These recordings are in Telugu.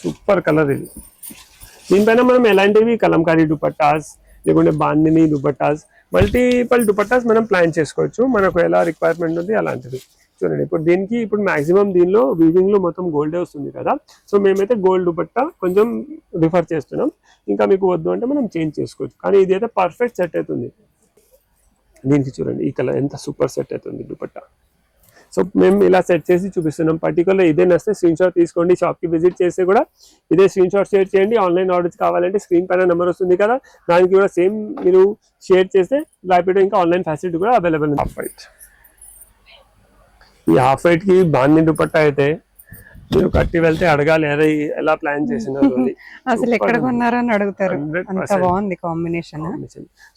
సూపర్ కలర్ ఇది. దీనిపైన మనం ఎలాంటివి కలంకారీ దుపట్టాస్ లేకుంటే బాందిని దుపట్టాస్ మల్టిపల్ దుపట్టాస్ మనం ప్లాన్ చేసుకోవచ్చు. మనకు ఎలా రిక్వైర్మెంట్ ఉంది అలాంటిది. చూడండి ఇప్పుడు దీనికి ఇప్పుడు మాక్సిమం దీనిలో వీవింగ్ లో మొత్తం గోల్డే వస్తుంది కదా. సో మేమైతే గోల్డ్ దుపట్టా కొంచెం రిఫర్ చేస్తున్నాం. ఇంకా మీకు వద్దు అంటే మనం చేంజ్ చేసుకోవచ్చు. కానీ ఇది అయితే పర్ఫెక్ట్ సెట్ అవుతుంది దీనికి. చూడండి ఈ కలర్ ఎంత సూపర్ సెట్ అవుతుంది దుపట్టా. సో మేము ఇలా సెట్ చేసి చూపిస్తున్నాం. పర్టికులర్ ఇదే నచ్చితే స్క్రీన్ షాట్ తీసుకోండి. షాప్కి విజిట్ చేస్తే కూడా ఇదే స్క్రీన్ షాట్ షేర్ చేయండి. ఆన్లైన్ ఆర్డర్స్ కావాలంటే స్క్రీన్ పైన నెంబర్ వస్తుంది కదా, దానికి కూడా సేమ్ మీరు షేర్ చేస్తే ర్యాపిడో ఇంకా ఆన్లైన్ ఫెసిలిటీ కూడా అవైలబుల్ ఉంది. హాఫ్ వైట్, ఈ హాఫ్ వైట్ కి బాందిని దుపట్టా అయితే మీరు కట్టి వెళ్తే అడగాలి అదే ఎలా ప్లాన్ చేసినారు అసలు ఎక్కడ కొన్నారో అని అడుగుతారు. అంత బాగుంది కాంబినేషన్.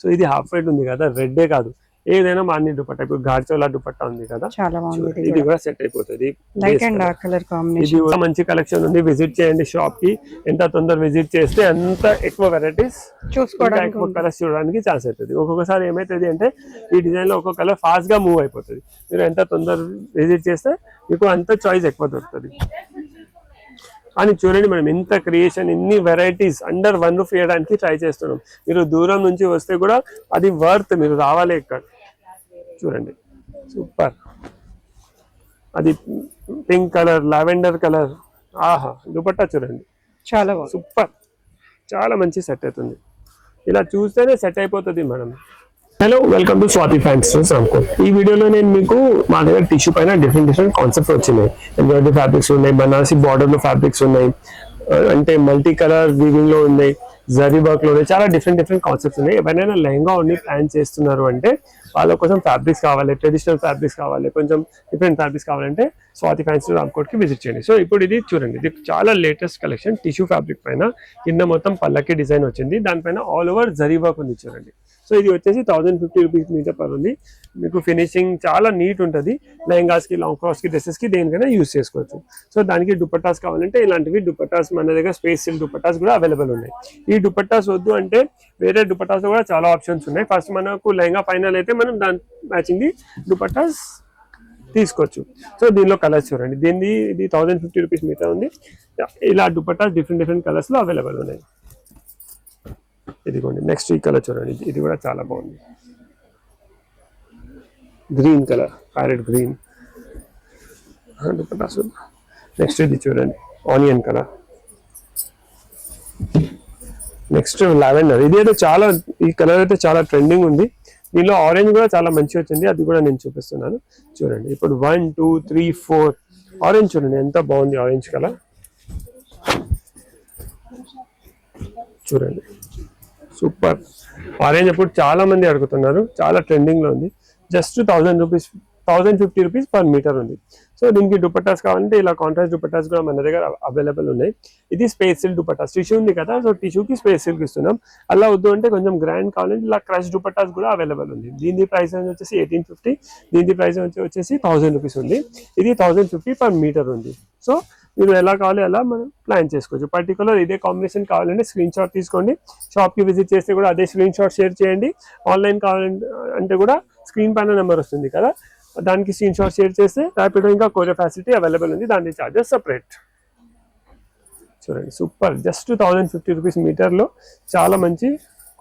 సో ఇది హాఫ్ వైట్ ఉంది కదా, రెడ్డే కాదు ఏదైనా బాందిని దుపట్టా. ఇప్పుడు గాడ్చోలా దుపట్టా ఉంది కదా, చాలా బాగుంది. ఇది కూడా సెట్ అయిపోతుంది. Light and dark colour combination. ఇది కూడా మంచి కలెక్షన్ ఉంది. విజిట్ చేయండి షాప్ కి. ఎంత తొందర విజిట్ చేస్తే అంత ఎక్కువ వెరైటీస్ చూసుకోవడానికి, ఎక్కువ కలర్స్ చూడడానికి ఛాన్స్ అవుతుంది. ఒక్కొక్కసారి ఏమైతుంది అంటే ఈ డిజైన్ లో ఒక్కొక్క కలర్ ఫాస్ట్ గా మూవ్ అయిపోతుంది. మీరు ఎంత తొందర విజిట్ చేస్తే మీకు అంత చాయిస్ ఎక్కువ దొరుకుతుంది. కానీ చూడండి మనం ఎంత క్రియేషన్, ఎన్ని వెరైటీస్ అండర్ వన్ రూఫ్ వేయడానికి ట్రై చేస్తున్నాం. మీరు దూరం నుంచి వస్తే కూడా అది వర్త్, మీరు రావాలి ఇక్కడ. చూడండి సూపర్, అది పింక్ కలర్, లావెండర్ కలర్. ఆహా దుపట్టా చూడండి చాలా బాగుంది, సూపర్, చాలా మంచి సెట్ అవుతుంది. ఇలా చూస్తేనే సెట్ అయిపోతుంది madam. Hello, welcome to Swathi fancy Ramkot. ఈ వీడియోలో నేను మీకు మా దగ్గర టిష్యూ పైన డిఫరెంట్ కాన్సెప్ట్స్ వచ్చినాయి. ఎంబ్రాయిడరీ ఫ్యాబ్రిక్స్ ఉన్నాయి, బనారసి బార్డర్ లో ఫ్యాబ్రిక్స్ ఉన్నాయి, అంటే మల్టీ కలర్ వీవింగ్ లో ఉన్నాయి, జరీ వర్క్ లో ఉన్నాయి. చాలా డిఫరెంట్ కాన్సెప్ట్స్ ఉన్నాయి. ఎవరైనా లెహంగా ఉండి ప్లాన్ చేస్తున్నారు అంటే వాళ్ళ కోసం ఫ్యాబ్రిక్స్ కావాలి, ట్రెడిషనల్ ఫ్యాబ్రిక్స్ కావాలి, కొంచెం డిఫరెంట్ ఫ్యాబ్రిక్స్ కావాలంటే స్వాతి ఫ్యాన్సీ రామ్కోట్ కి విజిట్ చేయండి. సో ఇప్పుడు ఇది చూడండి, ఇది చాలా లేటెస్ట్ కలెక్షన్. టిష్యూ ఫ్యాబ్రిక్ పైన కింద మొత్తం పల్లకి డిజైన్ వచ్చింది, దానిపైన ఆల్ ఓవర్ జరీ వర్క్ ఉంది చూడండి. సో ఇది వచ్చేసి 1050 రూపీస్ మీటర్ పర్ ఉంది. మీకు ఫినిషింగ్ చాలా నీట్ ఉంటుంది. లెహంగాస్ కి, లాంగ్ ఫ్రాక్స్ కి, డ్రెస్సెస్ కి దేనికైనా యూస్ చేసుకోవచ్చు. సో దానికి దుపట్టాస్ కావాలంటే ఇలాంటివి దుపట్టాస్ మన దగ్గర స్పేస్ సిల్క్ దుపట్టాస్ కూడా అవైలబుల్ ఉన్నాయి. ఈ దుపట్టాస్ వద్దు అంటే వేరే దుపట్టాస్ కూడా చాలా ఆప్షన్స్ ఉన్నాయి. ఫస్ట్ మనకు లెహంగా ఫైనల్ అయితే మనం దాని మ్యాచింగ్ దుపట్టాస్ తీసుకోవచ్చు. సో దీనిలో కలర్స్ చూడండి, ఇది 1050 రూపీస్ మీటర్ ఉంది. ఇలా దుపట్టాస్ డిఫరెంట్ కలర్స్ లో అవైలబుల్ ఉన్నాయి. ఇదిగోండి నెక్స్ట్ ఈ కలర్ చూడండి, ఇది కూడా చాలా బాగుంది. Green colour, parrot green dupattas. Next ఇది చూడండి ఆనియన్ కలర్. నెక్స్ట్ లావెండర్, ఇది అయితే చాలా, ఈ కలర్ అయితే చాలా ట్రెండింగ్ ఉంది. దీనిలో ఆరెంజ్ కూడా చాలా మంచి వచ్చింది, అది కూడా నేను చూపిస్తున్నాను చూడండి. ఇప్పుడు 1 2 3 4 ఆరెంజ్ చూడండి ఎంత బాగుంది. ఆరెంజ్ కలర్ చూడండి సూపర్. ఆరెంజ్ అప్పుడు చాలా మంది అడుగుతున్నారు, చాలా ట్రెండింగ్ లో ఉంది. జస్ట్ 1050 రూపీస్ పర్ మీటర్ ఉంది. సో దీనికి దుపట్టాస్ కావాలంటే ఇలా కాంట్రాస్ట్ దుపట్టాస్ కూడా మన దగ్గర అవైలబుల్ ఉన్నాయి. ఇది స్పేస్ సిల్క్ దుపట్టాస్, టిష్యూ ఉంది కదా, సో టిష్యూకి స్పేస్ సిల్క్ ఇస్తున్నాం. అలా వద్దు అంటే కొంచెం గ్రాండ్ కావాలంటే ఇలా క్రష్ దుపట్టాస్ కూడా అవైలబుల్ ఉంది. దీని ప్రైస్ వచ్చేసి 1850, దీని ప్రైస్ వచ్చేసి 1000 రూపీస్ ఉంది. ఇది 1050 పర్ మీటర్ ఉంది. సో మీరు ఎలా కావాలి అలా మనం ప్లాన్ చేసుకోవచ్చు. పర్టికులర్ ఇదే కాంబినేషన్ కావాలంటే స్క్రీన్ షాట్ తీసుకోండి. షాప్కి విజిట్ చేస్తే కూడా అదే స్క్రీన్ షాట్ షేర్ చేయండి. ఆన్లైన్ కావాలంటే కూడా స్క్రీన్ పైన నెంబర్ వస్తుంది కదా, దానికి స్క్రీన్ షాట్ షేర్ చేస్తే ర్యాపిడో ఇంకా కొరియర్ ఫెసిలిటీ అవైలబుల్ ఉంది. దాని చార్జెస్ సపరేట్. చూడండి సూపర్, జస్ట్ 1050 రూపీస్ మీటర్లో చాలా మంచి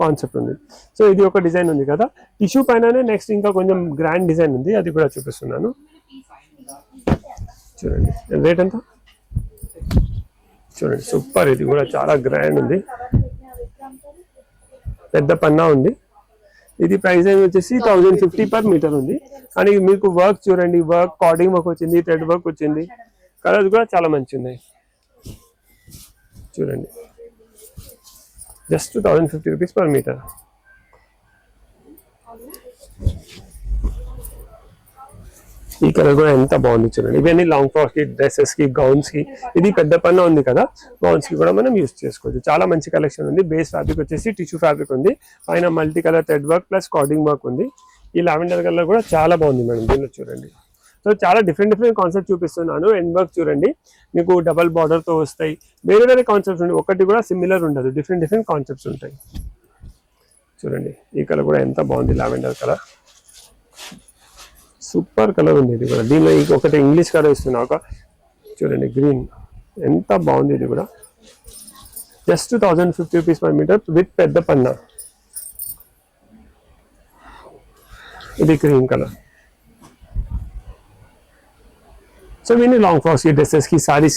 కాన్సెప్ట్ ఉంది. సో ఇది ఒక డిజైన్ ఉంది కదా, టిష్యూ పైననే నెక్స్ట్ ఇంకా కొంచెం గ్రాండ్ డిజైన్ ఉంది, అది కూడా చూపిస్తున్నాను చూడండి. రేట్ ఎంత చూడండి, సూపర్. ఇది కూడా చాలా గ్రాండ్ ఉంది, పెద్ద పన్నా ఉంది. ఇది ప్రైస్ వచ్చేసి 1050 పర్ మీటర్ ఉంది. కానీ మీకు వర్క్ చూడండి, వర్క్ కార్డింగ్ వర్క్ వచ్చింది, థ్రెడ్ వర్క్ వచ్చింది, కలర్స్ కూడా చాలా మంచి ఉన్నాయి చూడండి. Just 1050 rupees per metre. ఈ కలర్ కూడా ఎంత బాగుంది చూడండి. ఇవన్నీ లాంగ్ ఫ్రాక్స్ కి, డ్రెస్సెస్ కి, గౌన్స్ కి. ఇది పెద్ద పన్నా ఉంది కదా, గౌన్స్ కి కూడా మనం యూజ్ చేసుకోవచ్చు. చాలా మంచి కలెక్షన్ ఉంది. బేస్ ఫ్యాబ్రిక్ వచ్చేసి టిష్యూ ఫ్యాబ్రిక్ ఉంది, పైన multi colour thread work plus carding work ఉంది. ఈ లావెండర్ కలర్ కూడా చాలా బాగుంది మేడం దీనిలో చూడండి. సో చాలా డిఫరెంట్ కాన్సెప్ట్ చూపిస్తున్నాను. ఎండ్ వర్క్ చూడండి, మీకు డబల్ బార్డర్ తో వస్తాయి. వేరే కాన్సెప్ట్స్ ఉంటాయి, ఒకటి కూడా సిమిలర్ ఉండదు, డిఫరెంట్ కాన్సెప్ట్స్ ఉంటాయి చూడండి. ఈ కలర్ కూడా ఎంత బాగుంది, లావెండర్ కలర్ సూపర్ కలర్ ఉంది. ఇది కూడా దీనిలో ఒకటి ఇంగ్లీష్ కలర్ ఇస్తున్నా, ఒక చూడండి గ్రీన్, ఎంత బాగుంది. ఇది కూడా just 1050 rupees per metre with పెద్ద పన్నా. ఇది క్రీమ్ కలర్. సో వీని లాంగ్ ఫ్రాక్స్ కి, డ్రెస్సెస్ కి, సారీస్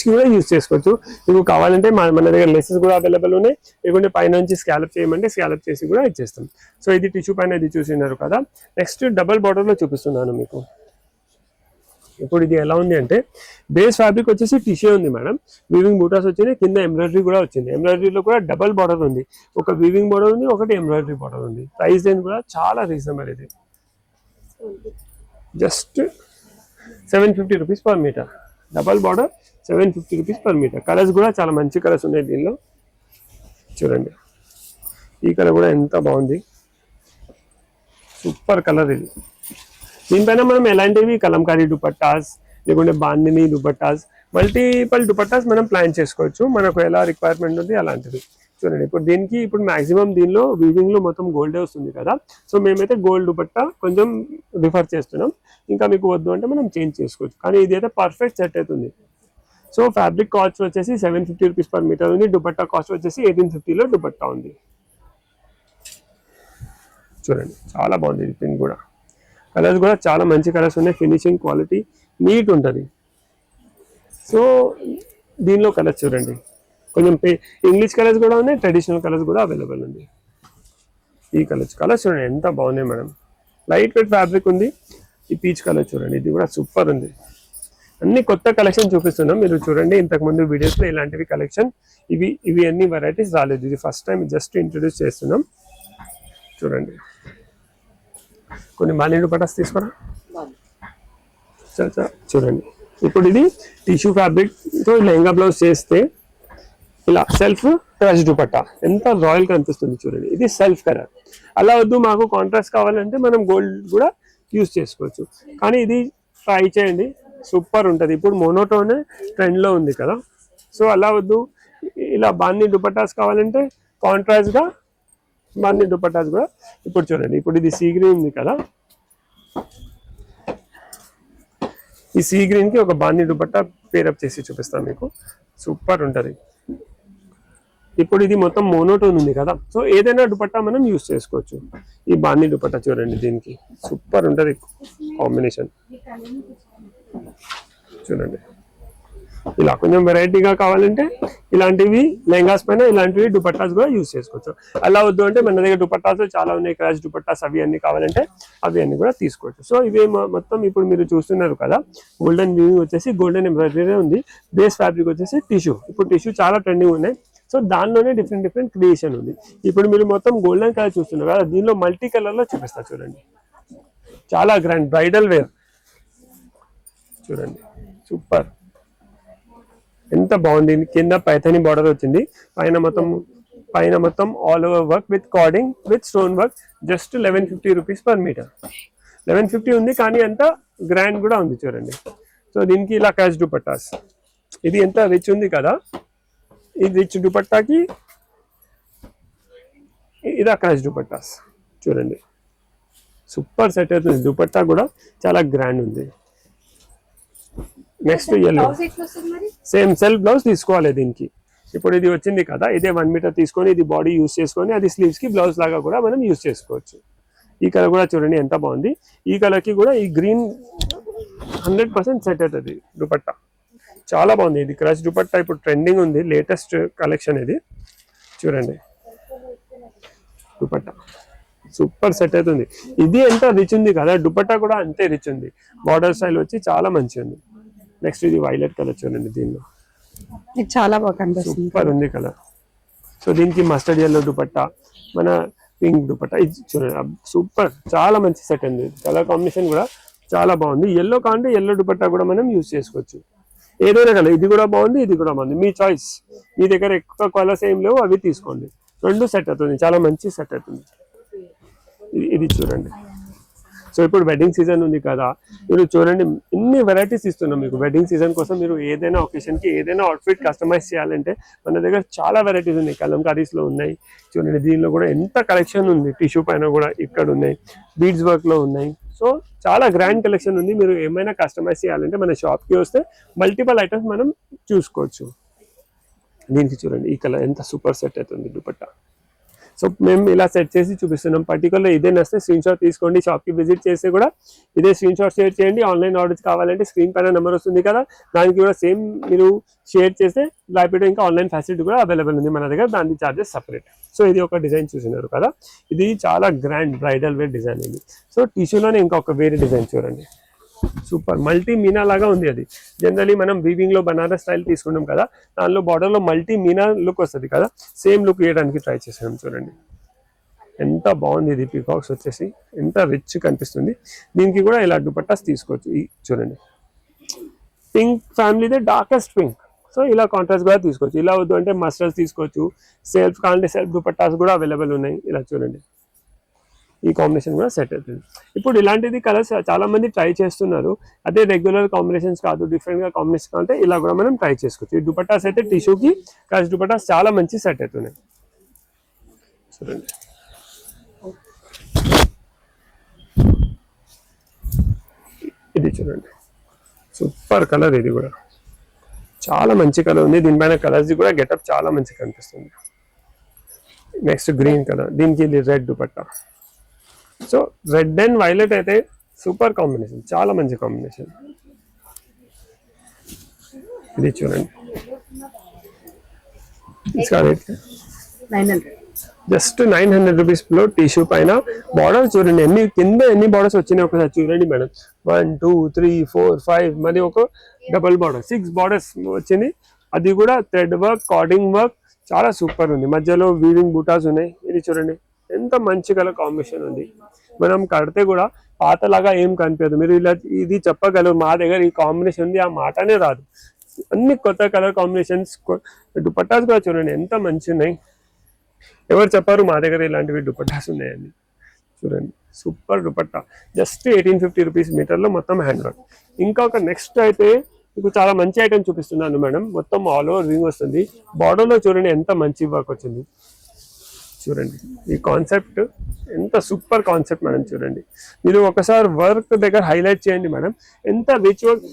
కి కూడా యూజ్ చేసుకోవచ్చు. మీకు కావాలంటే మన దగ్గర లెసెస్ కూడా అవైలబుల్ ఉన్నాయి. లేకుంటే పైన నుంచి స్కాలప్ చేయమంటే స్కాలప్ చేసి కూడా ఇచ్చేస్తాం. సో ఇది టిష్యూ పైన ఇది చూసినారు కదా. నెక్స్ట్ డబల్ బార్డర్ లో చూపిస్తున్నాను మీకు. ఇప్పుడు ఇది ఎలా ఉంది అంటే బేస్ ఫ్యాబ్రిక్ వచ్చేసి టిష్యూ ఉంది మేడం, వీవింగ్ బూటాస్ వచ్చినాయి, కింద ఎంబ్రాయిడరీ కూడా వచ్చింది. ఎంబ్రాయిడరీలో కూడా డబల్ బార్డర్ ఉంది, ఒక వీవింగ్ బార్డర్ ఉంది, ఒకటి ఎంబ్రాయిడరీ బార్డర్ ఉంది. ప్రైస్ రేంజ్ కూడా చాలా రీజనబుల్. ఇది just 750 rupees per metre. Double border 750 rupees per metre. Colours కూడా చాలా మంచి కలర్స్ ఉన్నాయి దీనిలో. చూడండి ఈ కలర్ కూడా ఎంత బాగుంది, సూపర్ కలర్ ఇది. దీనిపైన మనం ఎలాంటివి కలంకారీ దుపట్టాస్ లేకుంటే బాందిని దుపట్టాస్, మల్టిపల్ దుపట్టాస్ మనం ప్లాన్ చేసుకోవచ్చు. మనకు ఎలా రిక్వైర్మెంట్ ఉంది అలాంటిది. చూడండి ఇప్పుడు దీనికి ఇప్పుడు మాక్సిమం దీనిలో వీవింగ్ లో మొత్తం గోల్డే వస్తుంది కదా. సో మేమైతే గోల్డ్ దుపట్టా కొంచెం రిఫర్ చేస్తున్నాం. ఇంకా మీకు వద్దు అంటే మనం చేంజ్ చేసుకోవచ్చు. కానీ ఇది అయితే పర్ఫెక్ట్ సెట్ అవుతుంది. సో ఫ్యాబ్రిక్ కాస్ట్ వచ్చేసి 750 రూపీస్ పర్ మీటర్ ఉంది. దుపట్టా కాస్ట్ వచ్చేసి 1850లో దుపట్టా ఉంది. చూడండి చాలా బాగుంది ఇది. పిన్ కూడా కలర్స్ కూడా చాలా మంచి కలర్స్ ఉన్నాయి. ఫినిషింగ్ క్వాలిటీ నీట్ ఉంటుంది. సో దీనిలో కలర్స్ చూడండి, కొంచెం ఇంగ్లీష్ కలర్స్ కూడా ఉన్నాయి, ట్రెడిషనల్ కలర్స్ కూడా అవైలబుల్ ఉంది. ఈ కలర్స్ చూడండి ఎంత బాగున్నాయి మేడం. లైట్ వెయిట్ ఫ్యాబ్రిక్ ఉంది. ఈ పీచ్ కలర్ చూడండి, ఇది కూడా సూపర్ ఉంది. అన్ని కొత్త కలెక్షన్ చూపిస్తున్నాం. మీరు చూడండి ఇంతకుముందు వీడియోస్లో ఇలాంటివి కలెక్షన్ ఇవి అన్ని వెరైటీస్ రాలేదు. ఇది ఫస్ట్ టైం జస్ట్ ఇంట్రొడ్యూస్ చేస్తున్నాం. చూడండి కొన్ని బాందిని దుపట్టాస్ తీసుకోరా. చూడండి ఇప్పుడు ఇది టిష్యూ ఫ్యాబ్రిక్ తో లెహంగా బ్లౌజ్ చేస్తే ఇలా సెల్ఫ్ క్రష్ దుపట్టా ఎంత రాయల్ గా అనిపిస్తుంది. చూడండి ఇది సెల్ఫ్ కలర్. అలా వద్దు మాకు కాంట్రాస్ట్ కావాలంటే మనం గోల్డ్ కూడా యూజ్ చేసుకోవచ్చు. కానీ ఇది ట్రై చేయండి, సూపర్ ఉంటుంది. ఇప్పుడు మోనోటోన్ ట్రెండ్ లో ఉంది కదా. సో అలా వద్దు, ఇలా బాందిని దుపట్టాస్ కావాలంటే కాంట్రాస్ట్ గా బాందిని దుపట్టాస్ కూడా. ఇప్పుడు చూడండి ఇప్పుడు ఇది సీ గ్రీన్ ఉంది కదా. ఈ సీ గ్రీన్ కి ఒక బాందిని దుపట్టా పేరప్ చేసి చూపిస్తాను మీకు. సూపర్ ఉంటుంది. ఇప్పుడు ఇది మొత్తం మోనోటోన్ ఉంది కదా. సో ఏదైనా దుపట్టా మనం యూజ్ చేసుకోవచ్చు. ఈ బాందిని దుపట్టా చూడండి, దీనికి సూపర్ ఉంటుంది కాంబినేషన్. చూడండి ఇలా కొంచెం వెరైటీగా కావాలంటే ఇలాంటివి లెహంగాస్ పైన ఇలాంటివి దుపట్టాస్ కూడా యూజ్ చేసుకోవచ్చు. అలా వద్దు అంటే మన దగ్గర దుపట్టాస్ చాలా ఉన్నాయి, క్రాష్ దుపట్టాస్ అవి అన్ని కావాలంటే అవి అన్ని కూడా తీసుకోవచ్చు. సో ఇవి మొత్తం ఇప్పుడు మీరు చూస్తున్నారు కదా, గోల్డెన్ వీవింగ్ వచ్చేసి గోల్డెన్ ఎంబ్రాయిడరీ ఉంది. బేస్ ఫ్యాబ్రిక్ వచ్చేసి టిష్యూ. ఇప్పుడు టిష్యూ చాలా ట్రెండింగ్ ఉన్నాయి. సో దానిలోనే డిఫరెంట్ క్రియేషన్ ఉంది. ఇప్పుడు మీరు మొత్తం గోల్డెన్ కలర్ చూస్తున్నారు కదా, దీనిలో మల్టీ కలర్ లో చూపిస్తా. చూడండి చాలా గ్రాండ్ బ్రైడల్ వేర్. చూడండి సూపర్ ఎంత బాగుంది. కింద పైథానీ బార్డర్ వచ్చింది, పైన మొత్తం all over work with cording with stone work. Just 1150 rupees per metre. 1150 ఉంది కానీ అంత గ్రాండ్ కూడా ఉంది. చూడండి సో దీనికి ఇలా క్యాష్ దుపట్టాస్. ఇది ఎంత రిచ్ ఉంది కదా. ఈ రిచ్ దుపట్టాకి ఇదా క్యాష్ దుపట్టాస్. చూడండి సూపర్ సెట్ అవుతుంది. దుపట్టా కూడా చాలా గ్రాండ్ ఉంది. Next yellow same self blouse తీసుకోవాలి దీనికి. ఇప్పుడు ఇది వచ్చింది కదా, ఇదే 1 మీటర్ తీసుకొని ఇది బాడీ యూజ్ చేసుకొని అది స్లీవ్స్ కి బ్లౌజ్ లాగా కూడా మనం యూజ్ చేసుకోవచ్చు. ఈ కలర్ కూడా చూడండి ఎంత బాగుంది. ఈ కలర్ కి కూడా ఈ గ్రీన్ 100% సెట్ అవుతుంది దుపట్టా. చాలా బాగుంది. ఇది క్రష్ దుపట్టా ఇప్పుడు ట్రెండింగ్ ఉంది, లేటెస్ట్ కలెక్షన్ ఇది. చూడండి దుపట్టా సూపర్ సెట్ అవుతుంది. ఇది ఎంత రిచ్ ఉంది కదా, దుపట్టా కూడా అంతే రిచ్ ఉంది. బార్డర్ స్టైల్ వచ్చి చాలా మంచిగా ఉంది. నెక్స్ట్ ఇది వైలెట్ కలర్ చూడండి, దీనిలో చాలా బాగా కనిపిస్తుంది, సూపర్ ఉంది కలర్. సో దీనికి మస్టర్డ్ ఎల్లో దుపట్టా, మన పింక్ దుపట్టా ఇది చూడండి సూపర్, చాలా మంచి సెట్ ఉంది. కలర్ కాంబినేషన్ కూడా చాలా బాగుంది. ఎల్లో కావాలంటే ఎల్లో దుపట్టా కూడా మనం యూజ్ చేసుకోవచ్చు. ఏదైనా కలర్, ఇది కూడా బాగుంది, ఇది కూడా బాగుంది, మీ చాయిస్. మీ దగ్గర ఎక్కువ కలర్స్ ఏం లేవు అవి తీసుకోండి. రెండు సెట్ అవుతుంది, చాలా మంచి సెట్ అవుతుంది. ఇది చూడండి. సో ఇప్పుడు వెడ్డింగ్ సీజన్ ఉంది కదా, మీరు చూడండి ఎన్ని వెరైటీస్ ఇస్తున్నాం మీకు. వెడ్డింగ్ సీజన్ కోసం మీరు ఏదైనా ఒకేషన్ కి ఏదైనా అవుట్ఫిట్ కస్టమైజ్ చేయాలంటే మన దగ్గర చాలా వెరైటీస్ ఉన్నాయి. కలంకారీస్ లో ఉన్నాయి చూడండి. దీనిలో కూడా ఎంత కలెక్షన్ ఉంది. టిష్యూ పైన కూడా ఇక్కడ ఉన్నాయి, బీడ్స్ వర్క్ లో ఉన్నాయి. సో చాలా గ్రాండ్ కలెక్షన్ ఉంది. మీరు ఏమైనా కస్టమైజ్ చేయాలంటే మన షాప్ కి వస్తే మల్టిపుల్ ఐటమ్స్ మనం చూసుకోవచ్చు. దీనికి చూడండి ఈ కలర్ ఎంత సూపర్ సెట్ అవుతుంది దుపట్టా. సో మేము ఇలా సెట్ చేసి చూపిస్తున్నాం. పర్టికులర్ ఇదే నస్తే స్క్రీన్ షాట్ తీసుకోండి. షాప్కి విజిట్ చేస్తే కూడా ఇదే స్క్రీన్ షాట్ షేర్ చేయండి. ఆన్లైన్ ఆర్డర్స్ కావాలంటే స్క్రీన్ పైన నెంబర్ వస్తుంది కదా, దానికి కూడా సేమ్ మీరు షేర్ చేస్తే ర్యాపిడో ఇంకా ఆన్లైన్ ఫెసిలిటీ కూడా అవైలబుల్ ఉంది మన దగ్గర, దాని చార్జెస్ సపరేట్. సో ఇది ఒక డిజైన్ చూసినారు కదా, ఇది చాలా గ్రాండ్ బ్రైడల్ వేర్ డిజైన్ ఇది. సో టిష్యూలోనే ఇంకొక వేరే డిజైన్ చూడండి, సూపర్ మల్టీ మీనా లాగా ఉంది. అది జనరలీ మనం వీవింగ్ లో బనారస్ స్టైల్ తీసుకుంటాం కదా, దానిలో బార్డర్ లో మల్టీ మీనా లుక్ వస్తుంది కదా, సేమ్ లుక్ ఇవ్వడానికి ట్రై చేసాం. చూడండి ఎంత బాగుంది ఇది. పీకాక్స్ వచ్చేసి ఎంత రిచ్ కనిపిస్తుంది. దీనికి కూడా ఇలా దుపట్టాస్ తీసుకోవచ్చు. చూడండి పింక్ ఫ్యామిలీదే డార్కెస్ట్ పింక్. సో ఇలా కాంట్రాస్ట్ కూడా తీసుకోవచ్చు. ఇలా వద్దు అంటే మస్టర్స్ తీసుకోవచ్చు. సెల్ఫ్ కావాలంటే సెల్ఫ్ దుపట్టాస్ కూడా అవైలబుల్ ఉన్నాయి. ఇలా చూడండి ఈ కాంబినేషన్ కూడా సెట్ అవుతుంది. ఇప్పుడు ఇలాంటిది కలర్స్ చాలా మంది ట్రై చేస్తున్నారు. అదే రెగ్యులర్ కాంబినేషన్స్ కాదు, డిఫరెంట్ గా కాంబినేషన్ అంటే ఇలా కూడా మనం ట్రై చేసుకోవచ్చు. ఈ దుపట్టాస్ అయితే టిష్యూకి క్రష్ దుపట్టాస్ చాలా మంచి సెట్ అవుతున్నాయి. చూడండి ఇది చూడండి సూపర్ కలర్, ఇది కూడా చాలా మంచి కలర్ ఉంది. దీనిపైన కలర్స్ కూడా గెటప్ చాలా మంచి కనిపిస్తుంది. నెక్స్ట్ గ్రీన్ కలర్, దీనికి ఇది red dupatta. So red and violet అయితే సూపర్ కాంబినేషన్, చాలా మంచి కాంబినేషన్. ఇది చూడండి జస్ట్ 900 రూపీస్ లో టిష్యూ పైన బార్డర్ చూడండి. ఎన్ని బార్డర్స్ వచ్చినాయి ఒకసారి చూడండి మేడం. 1 2 3 4 5 మరి ఒక డబల్ బార్డర్ 6 బార్డర్స్ వచ్చింది. అది కూడా థ్రెడ్ వర్క్, కార్డింగ్ వర్క్, చాలా సూపర్ ఉంది. మధ్యలో వీవింగ్ బూటాస్ ఉన్నాయి. ఇది చూడండి ఎంత మంచి కలర్ కాంబినేషన్ ఉంది. మనం కడితే కూడా పాతలాగా ఏం కనిపించదు. మీరు ఇలా ఇది చెప్పగలరు మా దగ్గర ఈ కాంబినేషన్ ఉంది, ఆ మాటనే రాదు. అన్ని కొత్త కలర్ కాంబినేషన్స్. దుపట్టాస్ కూడా చూడండి ఎంత మంచి ఉన్నాయి. ఎవరు చెప్పారు మా దగ్గర ఇలాంటివి దుపట్టాస్ ఉన్నాయని. చూడండి సూపర్ దుపట్టా, జస్ట్ 1850 రూపీస్ మీటర్లో మొత్తం హ్యాండ్ వర్క్. ఇంకొక నెక్స్ట్ అయితే మీకు చాలా మంచి ఐటమ్ చూపిస్తున్నాను మేడం. మొత్తం ఆల్ ఓవర్ రింగ్ వస్తుంది. బార్డర్లో చూడండి ఎంత మంచి వర్క్ వచ్చింది. చూడండి ఈ కాన్సెప్ట్ ఎంత సూపర్ కాన్సెప్ట్ మేడం. చూడండి మీరు ఒకసారి వర్క్ దగ్గర హైలైట్ చేయండి మేడం, ఎంత రిచ్ వర్క్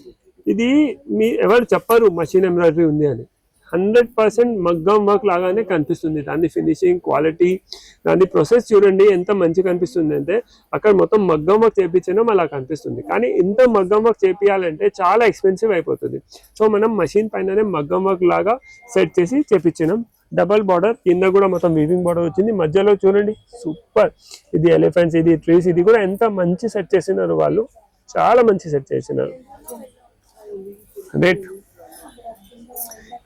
ఇది. మీ ఎవరు చెప్పరు మషిన్ ఎంబ్రాయిడరీ ఉంది అని. 100% మగ్గం వర్క్ లాగానే కనిపిస్తుంది. దాని ఫినిషింగ్ క్వాలిటీ, దాని ప్రాసెస్ చూడండి ఎంత మంచి కనిపిస్తుంది అంటే అక్కడ మొత్తం మగ్గం వర్క్ చేయించడం అలా కనిపిస్తుంది. కానీ ఇంత మగ్గం వర్క్ చేయించాలంటే చాలా ఎక్స్పెన్సివ్ అయిపోతుంది. సో మనం మషిన్ పైననే మగ్గం వర్క్ లాగా సెట్ చేసి చేయించినాం. డబల్ బార్డర్, కింద కూడా మొత్తం వీవింగ్ బార్డర్ వచ్చింది. మధ్యలో చూడండి సూపర్, ఇది ఎలిఫెంట్స్, ఇది ట్రీస్, ఇది కూడా ఎంత మంచి సెట్ చేసినారు వాళ్ళు, చాలా మంచి సెట్ చేసినారు. రేట్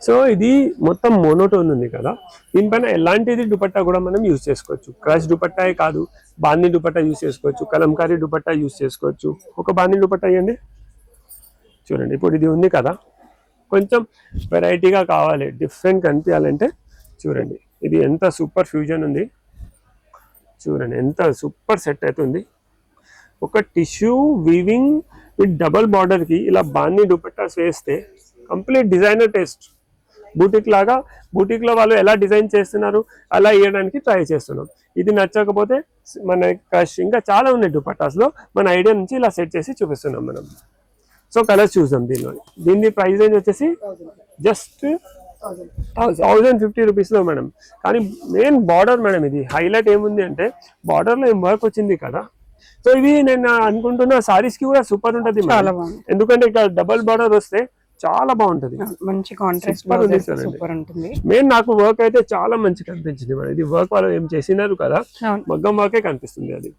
సో ఇది మొత్తం మోనోటోన్ ఉంది కదా, దీనిపైన ఎలాంటిది దుపట్టా కూడా మనం యూజ్ చేసుకోవచ్చు. క్రష్ దుపట్టాయే కాదు, బాందీ దుపట్టా యూజ్ చేసుకోవచ్చు, కలంకారీ దుపట్టా యూజ్ చేసుకోవచ్చు. ఒక బాందీ దుపట్టా ఇవ్వండి చూడండి. ఇప్పుడు ఇది ఉంది కదా, కొంచెం వెరైటీగా కావాలి, డిఫరెంట్ కనిపించాలంటే చూడండి ఇది ఎంత సూపర్ ఫ్యూజన్ ఉంది. చూడండి ఎంత సూపర్ సెట్ అవుతుంది. ఒక టిష్యూ వీవింగ్ విత్ డబల్ బార్డర్కి ఇలా బాందీ దుపట్టాస్ వేస్తే కంప్లీట్ డిజైనర్ టేస్ట్. బూటిక్లో వాళ్ళు ఎలా డిజైన్ చేస్తున్నారు అలా ఇవ్వడానికి ట్రై చేస్తున్నాం. ఇది నచ్చకపోతే మన ఇంకా చాలా ఉన్నాయి దుపట్టాస్లో, మన ఐడియా నుంచి ఇలా సెట్ చేసి చూపిస్తున్నాం మనం. సో కలర్స్ చూసాం దీనిలో. దీని ప్రైస్ రేంజ్ వచ్చేసి జస్ట్ 1050 రూపీస్లో మేడం. కానీ మెయిన్ బార్డర్ మేడం, ఇది హైలైట్ ఏముంది అంటే బార్డర్లో ఏం వర్క్ వచ్చింది కదా. సో ఇవి నేను అనుకుంటున్నా సారీస్కి కూడా సూపర్ ఉంటుంది, ఎందుకంటే ఇక్కడ డబల్ బార్డర్ వస్తే చాలా బాగుంటది, మంచి కాంట్రాస్ట్ సూపర్ ఉంటుంది. మెయిన్ నాకు వర్క్ అయితే చాలా మంచి కనిపించింది మేడం. ఇది వర్క్ వాళ్ళు ఏం చేసినారు కదా, మగ్గం వర్కే కనిపిస్తుంది. అది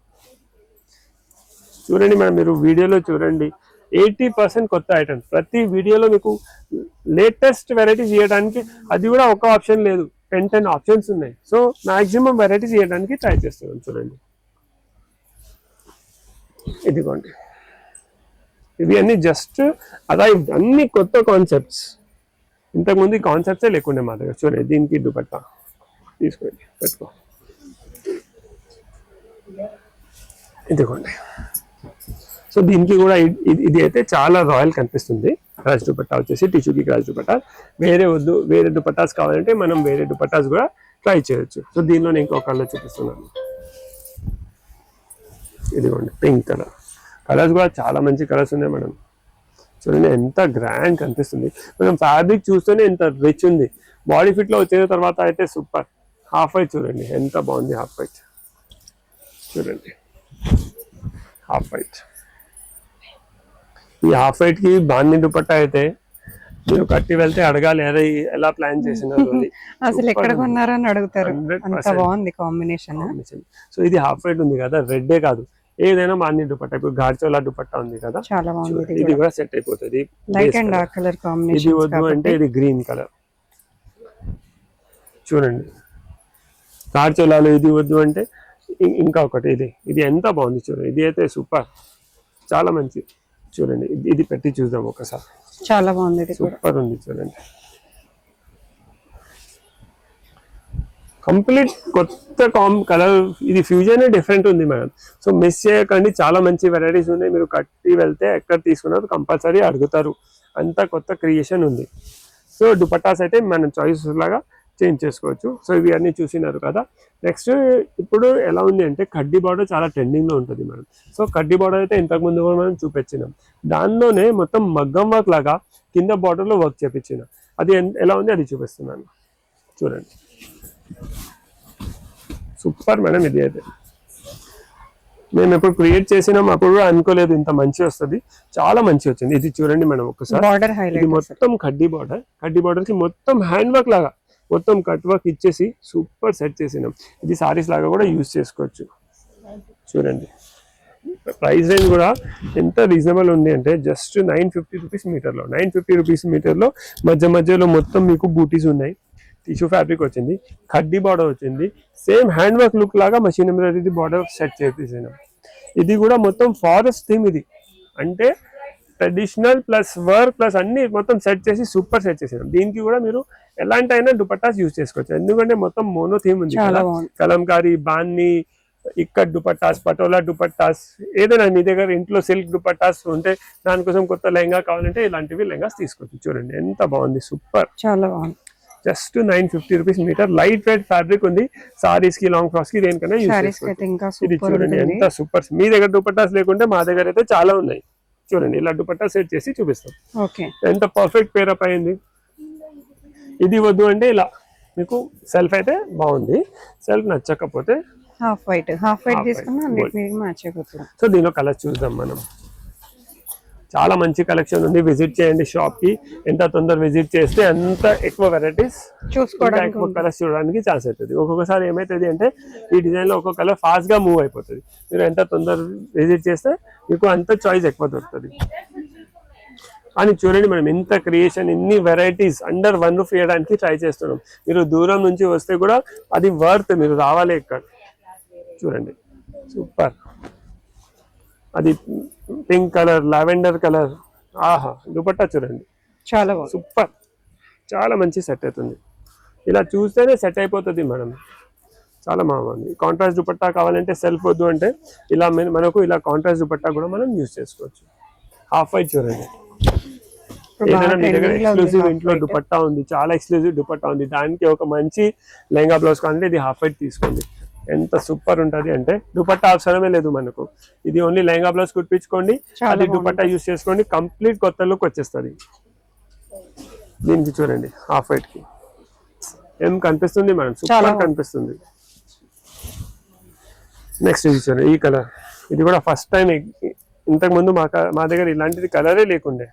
చూడండి మేడం, మీరు వీడియోలో చూడండి 80% కొత్త ఐటమ్స్. ప్రతి వీడియోలో మీకు లేటెస్ట్ వెరైటీస్ ఇవ్వడానికి, అది కూడా ఒక ఆప్షన్ లేదు, 10 ఆప్షన్స్ ఉన్నాయి. సో మాక్సిమం వెరైటీస్ ఇవ్వడానికి ట్రై చేస్తున్నాం. చూడండి ఇదిగోండి, ఇవి అన్ని జస్ట్ అలా అన్ని కొత్త కాన్సెప్ట్స్. ఇంతకుముందు ఈ కాన్సెప్ట్సే లేకుండే మా దగ్గర. చూడండి దీనికి దుపట్టా తీసుకోండి, పెట్టుకో. ఇదిగోండి, సో దీనికి కూడా ఇది అయితే చాలా రాయల్ కనిపిస్తుంది. క్రాష్ దుపట్టా వచ్చేసి టిష్యూకి క్రాష్ దుపట్టా. వేరే దుపట్టాస్ కావాలంటే మనం వేరే దుపట్టాస్ కూడా ట్రై చేయొచ్చు. సో దీనిలో నేను ఇంకొక కలర్ చూపిస్తున్నాను. ఇదిగోండి పింక్ కలర్. కలర్స్ కూడా చాలా మంచి కలర్స్ ఉన్నాయి మేడం. చూడండి ఎంత గ్రాండ్ కనిపిస్తుంది. మనం ఫ్యాబ్రిక్ చూస్తేనే ఎంత రిచ్ ఉంది. బాడీ ఫిట్ లో వచ్చిన తర్వాత అయితే సూపర్. హాఫ్ వైట్ చూడండి ఎంత బాగుంది, హాఫ్ వైట్ చూడండి, హాఫ్ వైట్. ఈ హాఫ్ వైట్ కి బాంది దుపట్టా అయితే మీరు కట్టి వెళ్తే అడగాలి, అదే ఎలా ప్లాన్ చేసినారు అని. అసలు ఎక్కడ కొన్నారో అని అడుగుతారు, అంత బాగుంది కాంబినేషన్. సో ఇది హాఫ్ వైట్ ఉంది కదా, రెడ్డే కాదు ఏదైనా బాంది దుపట్టా, ఇప్పుడు గాడ్చోలా దుపట్టా ఉంది కదా, చాలా బాగుంది. ఇది కూడా సెట్ అయిపోతుంది. లైట్ అండ్ డార్క్ కలర్ ఇది కాంబినేషన్. వద్దు అంటే ఇది గ్రీన్ కలర్ చూడండి, గాడ్చోలాలో ఇది వద్దు అంటే ఇంకా ఒకటి ఇది ఎంత బాగుంది చూడండి, ఇది అయితే సూపర్, చాలా మంచి. చూడండి ఇది పెట్టి చూద్దాం ఒకసారి, చాలా బాగుంది, ఇది కూడా సూపర్ ఉంది చూడండి. కంప్లీట్ కొత్త కలర్, ఇది ఫ్యూజన్ డిఫరెంట్ ఉంది మేడం. సో మిస్ చేయకండి, చాలా మంచి వెరైటీస్ ఉన్నాయి. మీరు కట్టి వెళ్తే ఎక్కడ తీసుకున్నారు కంపల్సరీ అడుగుతారు, అంత కొత్త క్రియేషన్ ఉంది. సో దుపట్టాస్ అయితే మన చాయిస్ లాగా చేంజ్ చేసుకోవచ్చు. సో ఇవి అన్నీ చూసినారు కదా. నెక్స్ట్ ఇప్పుడు ఎలా ఉంది అంటే కడ్డీ బార్డర్ చాలా ట్రెండింగ్లో ఉంటుంది మేడం. సో కడ్డీ బార్డర్ అయితే ఇంతకుముందు కూడా మనం చూపించినాం, దానిలోనే మొత్తం మగ్గం వర్క్ లాగా కింద బార్డర్లో వర్క్ చేపించిన, అది ఎలా ఉంది అది చూపిస్తున్నాను చూడండి. సూపర్ మేడం, ఇది అయితే మేము ఎప్పుడు క్రియేట్ చేసినాం అప్పుడు కూడా అనుకోలేదు ఇంత మంచి వస్తుంది, చాలా మంచి వచ్చింది. ఇది చూడండి మేడం ఒకసారి, బార్డర్ ఇది హైలైట్. మొత్తం కడ్డీ బార్డర్ కి మొత్తం హ్యాండ్ వర్క్ లాగా మొత్తం కట్ వర్క్ ఇచ్చేసి సూపర్ సెట్ చేసినాం. ఇది సారీస్ లాగా కూడా యూజ్ చేసుకోవచ్చు చూడండి. ప్రైస్ రేంజ్ కూడా ఎంత రీజనబుల్ ఉంది అంటే జస్ట్ 950 రూపీస్ మీటర్లో, 950 రూపీస్ మీటర్లో మధ్యలో మొత్తం మీకు బూటీస్ ఉన్నాయి, టిష్యూ ఫ్యాబ్రిక్ వచ్చింది, కడ్డీ బార్డర్ వచ్చింది, సేమ్ హ్యాండ్ వర్క్ లుక్ లాగా మషిన్ ఎంబ్రాయిడరీ బార్డర్ సెట్ చేసేసినాం. ఇది కూడా మొత్తం ఫారెస్ట్ థీమ్, ఇది అంటే ట్రెడిషనల్ ప్లస్ వర్క్ ప్లస్ అన్ని మొత్తం సెట్ చేసి సూపర్ సెట్ చేసినాం. దీనికి కూడా మీరు ఎలాంటి అయినా దుపట్టాస్ యూజ్ చేసుకోవచ్చు, ఎందుకంటే మొత్తం మోనో థీమ్ ఉంది కదా, కలంకారీ, బాన్ని, ఇక్కత్ దుపట్టాస్, పటోలా దుపట్టాస్, ఏదైనా మీ దగ్గర ఇంట్లో సిల్క్ దుపట్టాస్ ఉంటే దానికోసం కొత్త లెహంగా కావాలంటే ఇలాంటివి లెహంగాస్ తీసుకోవచ్చు. చూడండి ఎంత బాగుంది, సూపర్, చాలా బాగుంది. Just 950 rupees metre, light weight fabric ఉంది. సారీస్ కి, లాంగ్ ఫ్రాక్స్ కి దేనికైనా యూజ్ చేసుకోవచ్చు. ఇది చూడండి ఎంత సూపర్. మీ దగ్గర దుపట్టాస్ లేకుంటే మా దగ్గర అయితే చాలా ఉన్నాయి. చూడండి ఇలా దుపట్టా సెట్ చేసి చూపిస్తాం, ఎంత పర్ఫెక్ట్ పేరప్ అయింది. ఇది వద్దు అంటే ఇలా మీకు సెల్ఫ్ అయితే బాగుంది, సెల్ఫ్ నచ్చకపోతే హాఫ్ వైట్ తీసుకున్నా మ్యాచ్ అయిపోతుంది. సో దీనిలో కలర్ చూద్దాం మనం, చాలా మంచి కలెక్షన్ ఉంది. విజిట్ చేయండి షాప్ కి, ఎంత తొందర విజిట్ చేస్తే అంత ఎక్కువ వెరైటీస్ చూసుకోవడానికి, ఎక్కువ కలర్స్ చూడడానికి ఛాన్స్ అవుతుంది. ఒక్కొక్కసారి ఏమవుతుంది అంటే ఈ డిజైన్ లో ఒక్కొక్క కలర్ ఫాస్ట్ గా మూవ్ అయిపోతుంది, మీరు ఎంత తొందర విజిట్ చేస్తే మీకు అంత చాయిస్ ఎక్కువ దొరుకుతుంది. అని చూడండి మనం ఎంత క్రియేషన్, ఎన్ని వెరైటీస్ అండర్ వన్ రూఫ్ వేయడానికి ట్రై చేస్తున్నాం. మీరు దూరం నుంచి వస్తే కూడా అది వర్త్, మీరు రావాలి ఇక్కడ. చూడండి సూపర్, అది పింక్ కలర్, లావెండర్ కలర్, ఆహా దుపట్టా చూడండి చాలా బాగుంది, సూపర్, చాలా మంచి సెట్ అవుతుంది. ఇలా చూస్తేనే సెట్ అయిపోతుంది మేడం, చాలా బాగుంది. కాంట్రాస్ట్ దుపట్టా కావాలంటే సెల్ఫ్ వద్దు అంటే ఇలా మనకు ఇలా కాంట్రాస్ట్ దుపట్టా కూడా మనం యూజ్ చేసుకోవచ్చు. హాఫ్ వైట్ చూడండి, ఏదైనా మీ దగ్గర ఎక్స్క్లూజివ్ ఇంట్లో దుపట్టా ఉంది, చాలా ఎక్స్క్లూజివ్ దుపట్టా ఉంది, దానికి ఒక మంచి లెహంగా బ్లౌజ్ కావాలంటే ఇది హాఫ్ వైట్ తీసుకోండి, ఎంత సూపర్ ఉంటది అంటే దుపట్టా అవసరమే లేదు మనకు. ఇది ఓన్లీ లెహంగా బ్లౌజ్ కుట్టించుకోండి, అది దుపట్టా యూజ్ చేసుకోండి, కంప్లీట్ కొత్త లుక్ వచ్చేస్తుంది. దీనికి చూడండి హాఫ్ వైట్ కి ఏం కనిపిస్తుంది మేడం, సూపర్ కనిపిస్తుంది. నెక్స్ట్ ఇది చూడండి, ఈ కలర్, ఇది కూడా ఫస్ట్ టైం, ఇంతకు ముందు మా దగ్గర ఇలాంటిది కలరే లేకుండే,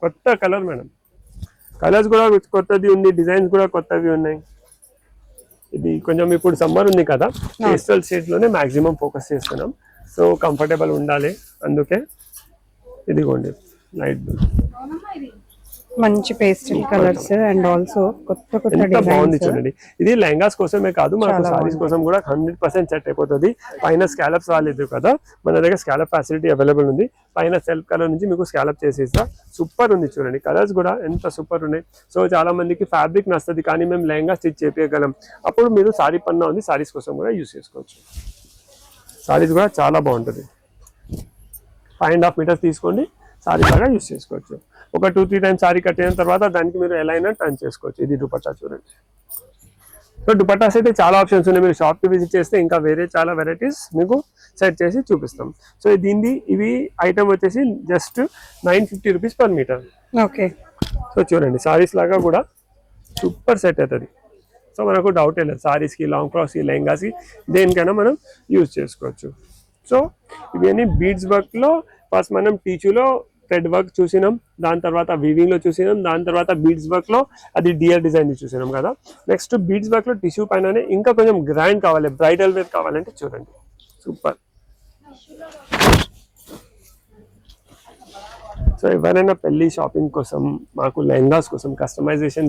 కొత్త కలర్ మేడం. కలర్స్ కూడా కొత్తది ఉంది, డిజైన్స్ కూడా కొత్తవి ఉన్నాయి. ఇది కొంచెం ఇప్పుడు సమ్మర్ ఉంది కదా, పేస్టల్ షేడ్ లోనే మాక్సిమం ఫోకస్ చేస్తున్నాం. సో కంఫర్టబుల్ ఉండాలి, అందుకే ఇదిగోండి లైట్ బ్లూ, మంచి పేస్టల్ కలర్స్ అండ్ ఆల్సో కొత్త బాగుంది చూడండి. ఇది లెహంగాస్ కోసమే కాదు, మనకు సారీస్ కోసం కూడా 100% సెట్ అయిపోతుంది. పైన స్కాలప్స్ రాలేదు కదా, మన దగ్గర స్కాలప్ ఫెసిలిటీ అవైలబుల్ ఉంది. పైన సెల్ఫ్ కలర్ నుంచి మీకు స్కాలప్ చేసేస్తా, సూపర్ ఉంది చూడండి. కలర్స్ కూడా ఎంత సూపర్ ఉన్నాయి. సో చాలా మందికి ఫ్యాబ్రిక్ నస్తుంది కానీ మేము లెహంగా స్టిచ్ చేపించగలం, అప్పుడు మీరు సారీ పన్నా ఉంది, సారీస్ కోసం కూడా యూజ్ చేసుకోవచ్చు. సారీస్ కూడా చాలా బాగుంటుంది. 5.5 మీటర్స్ తీసుకోండి, సారీ లాగా యూజ్ చేసుకోవచ్చు. ఒక 2-3 టైమ్స్ సారీ కట్టిన తర్వాత దానికి మీరు ఎలా అయినా టర్న్ చేసుకోవచ్చు. ఇది దుపట్టా చూడండి. సో దుపట్టాస్ అయితే చాలా ఆప్షన్స్ ఉన్నాయి, మీరు షాప్కి విజిట్ చేస్తే ఇంకా వేరే చాలా వెరైటీస్ మీకు సెట్ చేసి చూపిస్తాం. సో ఇవి ఐటమ్ వచ్చేసి just 950 rupees per metre. Okay. So చూడండి సారీస్ లాగా కూడా సూపర్ సెట్ అవుతుంది. సో మనకు డౌట్ లేదు, సారీస్కి, లాంగ్ ఫ్రాక్స్కి, లెహంగాస్కి దేనికైనా మనం యూజ్ చేసుకోవచ్చు. సో ఇవన్నీ బీడ్స్ వర్క్లో ఫస్ట్ మనం టీచూలో థ్రెడ్ వర్క్ చూసినాం, దాని తర్వాత వీవింగ్లో చూసినాం, దాని తర్వాత బీడ్స్ వర్క్లో అది డియర్ డిజైన్ చూసినాం కదా. నెక్స్ట్ బీడ్స్ వర్క్లో టిష్యూ పైననే ఇంకా కొంచెం గ్రాండ్ కావాలి, బ్రైడల్ వేర్ కావాలంటే చూడండి సూపర్. సో ఎవరైనా పెళ్లి షాపింగ్ కోసం, మాకు లెహంగాస్ కోసం కస్టమైజేషన్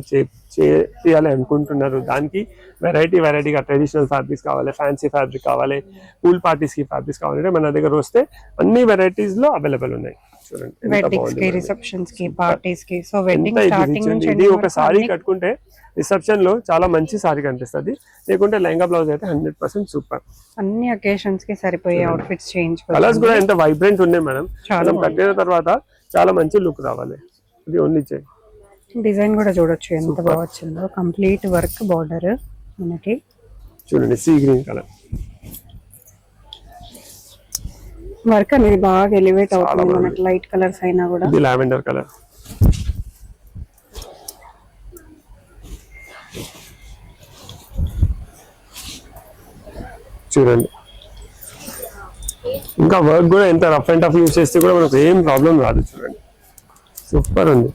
చేయాలి అనుకుంటున్నారు, దానికి వెరైటీగా ట్రెడిషనల్ ఫ్యాబ్రిక్స్ కావాలి, ఫ్యాన్సీ ఫ్యాబ్రిక్ కావాలి, పూల్ పార్టీస్కి ఫ్యాబ్రిక్స్ కావాలంటే మన దగ్గర వస్తే అన్ని వెరైటీస్లో అవైలబుల్ ఉన్నాయి. చూడండి రిసెప్షన్స్ కి, పార్టీస్ కి. సో వెడ్డింగ్ స్టార్టింగ్ నుంచి ఇది ఒక సారీ కట్టుకుంటే రిసెప్షన్ లో చాలా మంచి సారీ కనిపిస్తుంది, లేకుంటే లెహంగా బ్లౌజ్ అయితే 100% సూపర్. అన్ని అకేషన్స్ కి సరిపోయే అవుట్ఫిట్స్ చేయించుకోవచ్చు. కలర్స్ కూడా ఎంత వైబ్రెంట్ ఉన్నాయి మేడం, చాలా కట్టిన తర్వాత చాలా మంచి లుక్ రావాలి. ఇది ఓన్లీ డిజైన్ కూడా చూడొచ్చు ఎంత బాగా వచ్చిందో. కంప్లీట్ వర్క్ బార్డర్ మనకి చూడండి, సీ గ్రీన్ కలర్ వర్క్ అనేది బాగా ఎలివేట్ అవుతుంది మనకి. లైట్ కలర్స్ అయినా కూడా. ఇది లావెండర్ కలర్, చూడండి. ఇంకా వర్క్ కూడా ఎంత రఫ్ అండ్ టఫ్ యూజ్ చేస్తే కూడా మనకు ఏం ప్రాబ్లం రాదు. చూడండి సూపర్ ఉంది.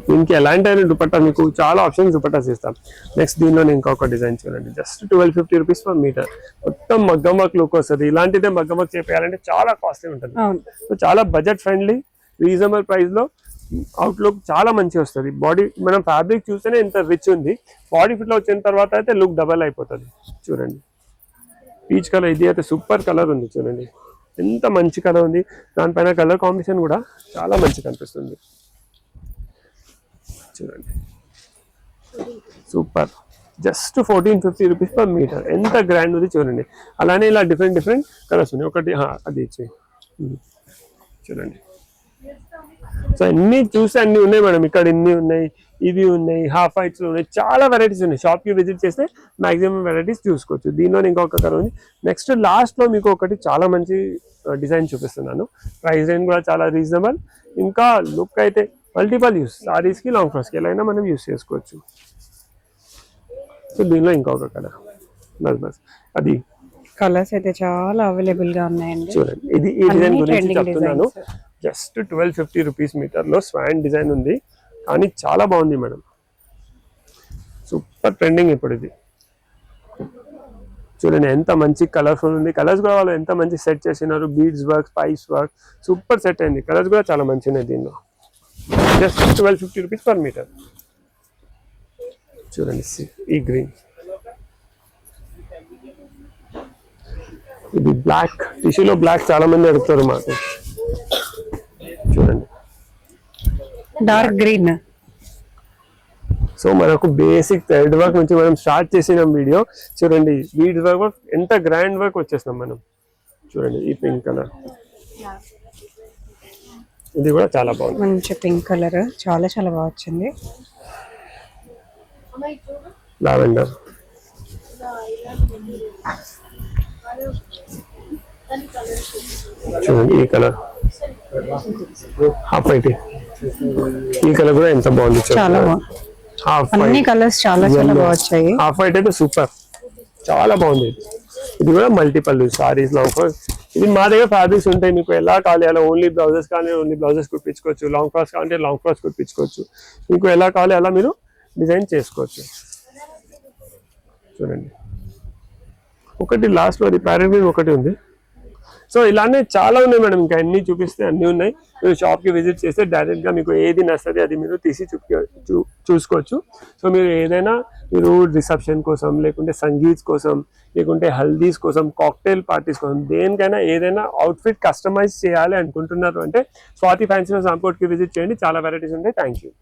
దీనికి ఎలాంటి అయినా దుపట్టా, మీకు చాలా ఆప్షన్స్ దుపట్టాస్ ఇస్తాం. నెక్స్ట్ దీనిలో ఇంకొక డిజైన్ చూడండి, జస్ట్ 1250 రూపీస్ పర్ మీటర్. మొత్తం మగ్గం వర్క్ లుక్ వస్తుంది. ఇలాంటిదే మగ్గం వర్క్ చేయాలంటే చాలా కాస్ట్లీ ఉంటుంది. సో చాలా బడ్జెట్ ఫ్రెండ్లీ, రీజనబుల్ ప్రైస్ లో అవుట్లుక్ చాలా మంచి వస్తుంది. బాడీ మనం ఫ్యాబ్రిక్ చూస్తేనే ఇంత రిచ్ ఉంది, బాడీ ఫిట్ లో వచ్చిన తర్వాత అయితే లుక్ డబల్ అయిపోతుంది. చూడండి పీచ్ కలర్, ఇది అయితే సూపర్ కలర్ ఉంది. చూడండి ఎంత మంచి కలర్ ఉంది, దానిపైన కలర్ కాంబినేషన్ కూడా చాలా మంచి కనిపిస్తుంది. చూడండి super, just 1450 rupees per metre. ఎంత గ్రాండ్ ఉంది చూడండి. అలానే ఇలా డిఫరెంట్ కలర్స్ ఉన్నాయి. ఒకటి అది ఇచ్చి చూడండి. సో అన్ని చూస్తే అన్ని ఉన్నాయి మేడం, ఇక్కడ ఇన్ని ఉన్నాయి, ఇవి ఉన్నాయి, హాఫ్ వైట్స్ ఉన్నాయి, చాలా వెరైటీస్ ఉన్నాయి. షాప్కి విజిట్ చేస్తే మాక్సిమం వెరైటీస్ చూసుకోవచ్చు. దీనిలో ఇంకొక కలర్ ఉంది. నెక్స్ట్ లాస్ట్లో మీకు ఒకటి చాలా మంచి డిజైన్ చూపిస్తున్నాను. ప్రైస్ రేంజ్ కూడా చాలా రీజనబుల్, ఇంకా లుక్ అయితే మల్టిపల్ యూస్, సారీస్కి, లాంగ్ ఫ్రాక్స్కి ఎలా అయినా మనం యూస్ చేసుకోవచ్చు. సో దీనిలో ఇంకొక కలర్ బస్ అది కలర్స్ అయితే చాలా అవైలబుల్ గా ఉన్నాయండి. చూడండి ఇది ఈ డిజైన్ గురించి చెప్తున్నాను. జస్ట్ 1250 రూపీస్ మీటర్ లో స్వాన్ డిజైన్ ఉంది, కానీ చాలా బాగుంది మేడం. సూపర్ ట్రెండింగ్ ఇప్పుడు ఇది. చూడండి ఎంత మంచి కలర్ఫుల్ ఉంది. కలర్స్ కూడా వాళ్ళు ఎంత మంచి సెట్ చేసినారు. బీడ్స్ వర్క్, స్పైస్ వర్క్, సూపర్ సెట్ అయింది. కలర్స్ కూడా చాలా మంచి ఉన్నాయి దీనిలో. Just 1250 rupees per metre. చూడండి ఈ గ్రీన్, ఇది బ్లాక్, టిష్యూలో బ్లాక్ చాలా మంది అడుగుతారు మాకు. చూడండి డార్క్ గ్రీన్. సో మనకు బేసిక్ థ్రెడ్ వర్క్ నుంచి మనం స్టార్ట్ చేసినాం వీడియో. చూడండి బీడ్ వర్క్ ఎంత గ్రాండ్ వర్క్ వచ్చేసినాం మనం. చూడండి ఈ పింక్ కలర్, ఇది కూడా చాలా బాగుంది. మంచి పింక్ కలర్, చాలా బాగా వచ్చింది. లావెండర్, చూడండి ఈ కలర్ హాఫ్ వైట్, ఈ కలర్ కూడా ఎంత బాగుంది. చాలా బాగుంది. అన్ని కలర్స్ చాలా బాగా వచ్చాయి. హాఫ్ వైట్ అయితే సూపర్, చాలా బాగుంది. ఇది కూడా మల్టిపల్ సారీస్, లాంగ్ ఫ్రాక్స్. ఇది మా దగ్గర ఫ్యాబ్రిక్స్ ఉంటాయి, మీకు ఎలా కావాలి అలా. ఓన్లీ బ్లౌజెస్ కానీ ఓన్లీ బ్లౌజెస్ కుట్టించుకోవచ్చు, లాంగ్ ఫ్రాక్స్ కావాలంటే లాంగ్ ఫ్రాక్స్ కుట్టించుకోవచ్చు. మీకు ఎలా కావాలి అలా మీరు డిజైన్ చేసుకోవచ్చు. చూడండి ఒకటి లాస్ట్లో అది ప్యారెట్ ఒకటి ఉంది. సో ఇలానే చాలా ఉన్నాయి మేడం, ఇంకా అన్ని చూపిస్తే అన్నీ ఉన్నాయి. మీరు షాప్కి విజిట్ చేస్తే డైరెక్ట్గా మీకు ఏది నస్తుంది అది మీరు తీసి చూసుకోవచ్చు. సో మీరు ఏదైనా మీరు రిసెప్షన్ కోసం, లేకుంటే సంగీత్ కోసం, లేకుంటే హల్దీస్ కోసం, కాక్టైల్ పార్టీస్ కోసం, దేనికైనా ఏదైనా అవుట్ఫిట్ కస్టమైజ్ చేయాలి అనుకుంటున్నారు అంటే స్వాతి ఫ్యాన్సీ రాంకోట్కి విజిట్ చేయండి. చాలా వెరైటీస్ ఉంటాయి. Thank you.